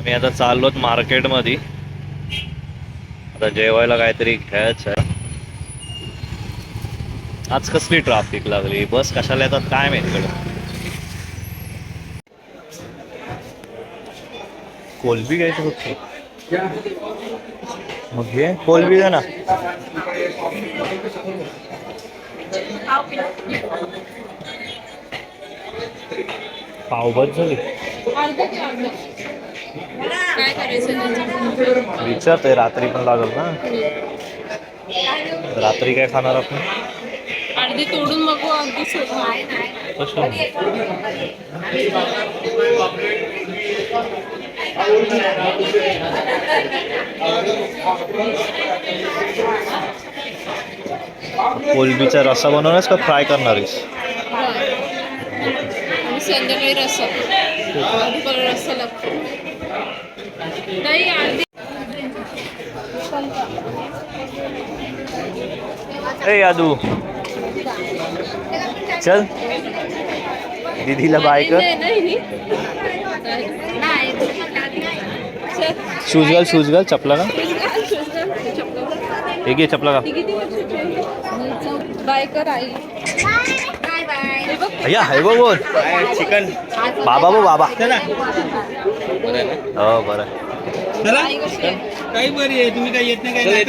आम्ही आता चाललोत मार्केटमध्ये. आता जेवायला काहीतरी घ्यायचं आहे. आज कसली ट्राफिक लागली, बस कशाला येतात काय माहिती कडे. कोलबी घ्यायचं फक्त. मग घे कोलबी द्या ना. पाव बस झाली. काय करायचं विचारतोय रात्री पण लागल ना. रात्री काय खाणार आपण? अर्धी तोडून बघू अगदी कसं? कोलबीचा रस्सा बनवणारस का फ्राय करणारीस? आणि संध्याकाळी रस्सा. दुपारी रस्सा लागतो. नाही अर्धी. ए यादू चल दीदीला बाय कर. शूज घाल चपला का. हे घे चपला का. बाय कर आई. अय्या है वो बोल चिकन. बाबा वो बाबा. हो बरं. काही बरी आहे. तुम्ही काही येत नाही काय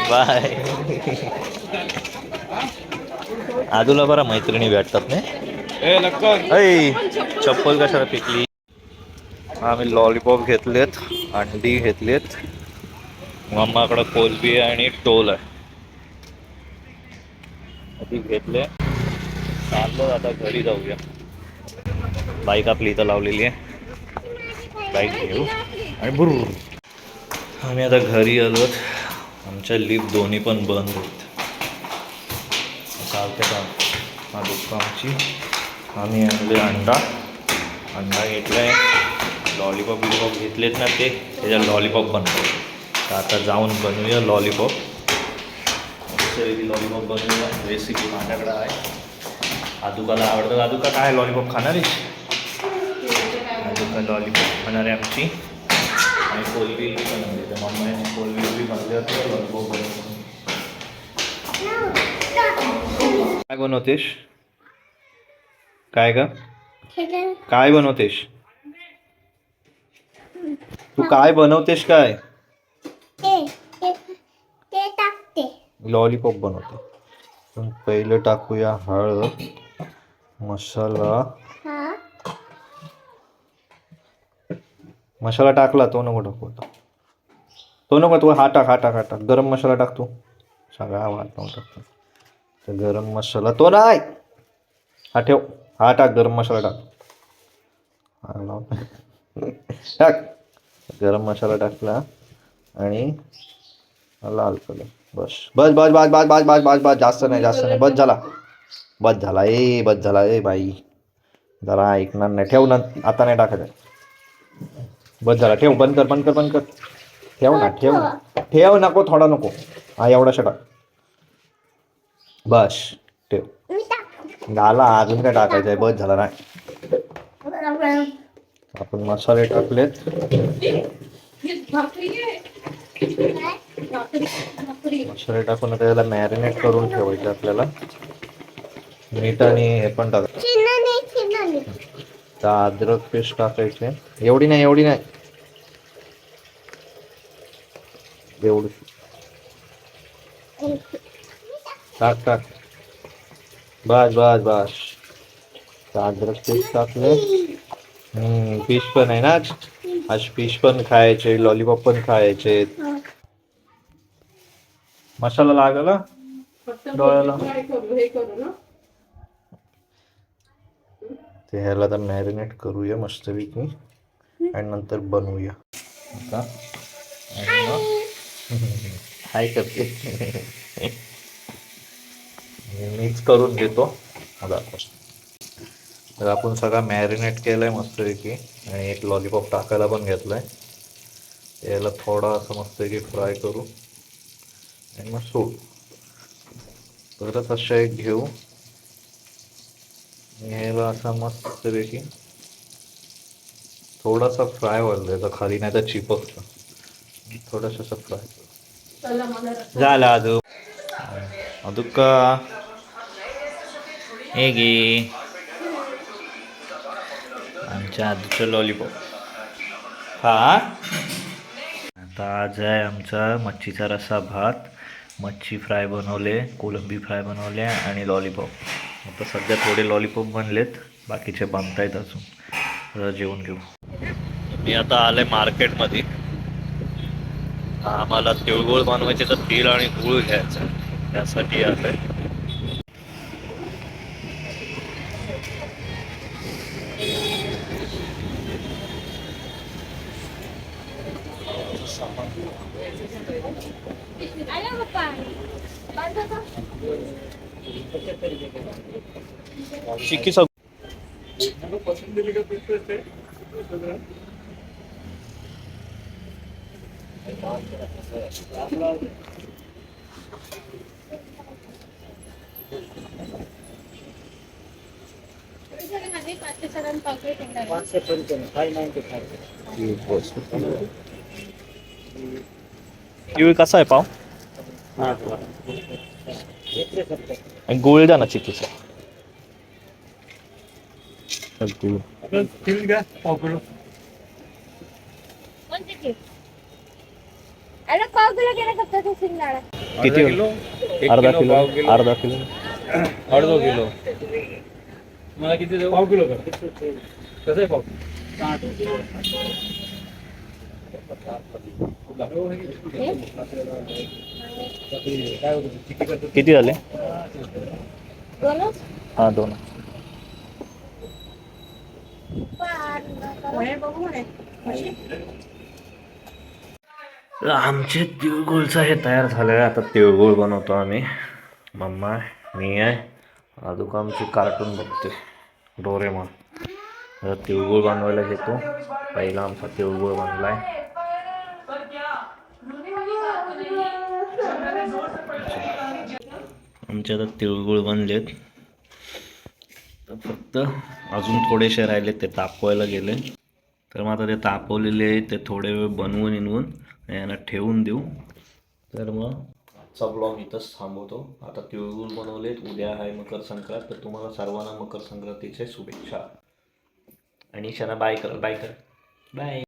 बाय. आदूला बरा मैत्रिणी भेटतात नाही. चप्पल कशाला पिकली. आम्ही लॉलीपॉप घेतलेत, अंडी घेतलेत, मम्माकडं कोलबी आणि टोल आहे ती घेतले. चाललो आता घरी जाऊया. बाईक आपली इथं लावलेली आहे. बाईक घेऊ आणि बुर. आम्ही आता घरी आलोत. आमच्या लिफ्ट दोन्ही पण बंद होत. चालते का हा दुःख आमची. आम्ही आणले अंडा घेतलाय. लॉलीपॉप बिलीपॉप घेतलेत ना ते त्याच्या लॉलीपॉप बनवतो. तर आता जाऊन बनवूया लॉलीपॉप. लॉलीपॉप बनवूया. रेसिपी माझ्याकडे आहे. आदुकाला आवडतं. आदुका काय लॉलीपॉप खाणार आहे? आदुका लॉलीपॉप खाणार आहे आमची. आणि कोलबी बनवली तर मम्मीने कोलबी बनवली होती. लॉलीपॉप बनवतो. काय बनवतेस? काय का काय बनवतेस तू? काय बनवतेस काय? लॉलीपॉप बनवते. पण पहिले टाकूया हळद, मसाला. मसाला टाकला तो नको टाकू. तो नको तू. हा टाक. गरम मसाला टाक तू. सगळा वाट नको टाकतो. तर गरम मसाला तो नाही. हा ठेव. हा टाक गरम मसाला टाक. गरम मसाला टाकला आणि लाल कलर. बस जास्त नाही. बस झाला ए बाई. जरा ऐकणार नाही. ठेव ना आता नाही टाकायचं. बस झाला. ठेव. बंद कर. ठेव ना. ठेव नको थोडा नको. हा एवढा टाक. बस ठेव. झाला. अजून काय टाकायचं आहे? बस झाला नाही. आपण मसाले टाकलेत. मसाले टाकून त्याला मॅरिनेट करून ठेवायचं आपल्याला. मीठ आणि हे पण टाकायचं. तर अद्रक पेस्ट टाकायचे. एवढी नाही. एवढी टाक. बस. अद्रक पेस्ट टाकले. फिश पण आहे ना आज. फिश पण खायचे, लॉलीपॉप पण खायचे. मसाला लागला डोळ्याला. ते ह्याला तर मॅरिनेट करूया मस्तपैकी आणि नंतर बनवूया. आता हाय करते. मिक्स करून घेतो. आता तर आपण सगळा मॅरिनेट केलाय मस्तपैकी. आणि एक लॉलीपॉप टाकायला पण घेतलाय. याला थोडा असं मस्तपैकी फ्राय करू आणि मग सोड. परत अशा एक घेऊ. ह्याला असा मस्तपैकी थोडासा फ्राय व्हायला द्यायचा खाली, नाही तर चिपकतं. थोडंसं असं फ्राय झालं. अजून का हे घे आमच्या आजूचं लॉलीपॉप. हा आता आज आहे आमचा मच्छीचा रस्सा भात, मच्छी फ्राय बनवले, कोलंबी फ्राय बनवले आणि लॉलीपॉप. आता सध्या थोडे लॉलीपॉप बनलेत, बाकीचे बनतायत अजून. जरा जेवण घेऊ. मी आता आले मार्केटमध्ये. आम्हाला तिळगुळ बनवायचे तर तीळ आणि गूळ घ्यायचा, त्यासाठी आलोय. शिकी सग तिळ कसा आहे पाव? गुळ द्या ना चिकीचा. गुळ किती? अर्धा किलो. अर्धा किलो. अर्धा किलो. मला किती देऊ? पाव किलो कर. कसं आहे पाव? किती झाले? हा 2. आमचे तिळगुळचं हे तयार झालंय. आता तिळगुळ बनवतो आम्ही. मम्मा, मी आहे, अजून आमची कार्टून बघते डोरेमॉन. आता तिळगुळ बनवायला घेतो. पहिला आमचा तिळगुळ बनलाय. आमचे आता तिळगुळ बनलेत, तर फक्त अजून थोडेसे राहिले, ते तापवायला गेले. तर मग आता ते तापवलेले ते थोडे वेळ बनवून यांना ठेवून देऊ. तर मग आजचा ब्लॉग इथंच थांबवतो. आता तिळगुळ बनवलेत. उद्या आहे मकर संक्रांत, तर तुम्हाला सर्वांना मकर संक्रांतीचे शुभेच्छा. आणि शना बाय कर, बाय कर, बाय.